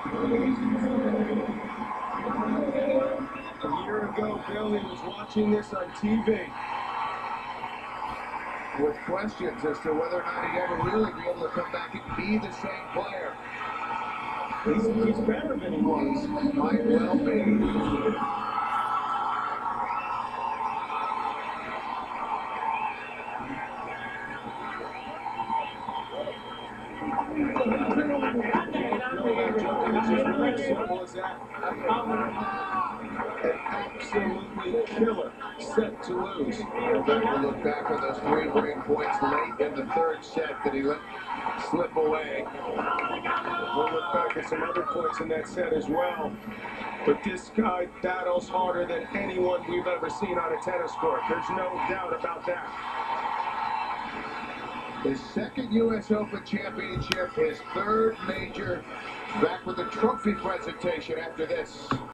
A year ago, Billy was watching this on TV with questions as to whether or not he'd ever really be able to come back and be the same player. He's better than he was. Might well be. Simple as that. An absolutely killer set to lose. We'll look back on those 3 break points late in the third set that he let slip away. We'll look back at some other points in that set as well. But this guy battles harder than anyone we've ever seen on a tennis court. There's no doubt about that. His second U.S. Open championship, his third major, back with a trophy presentation after this.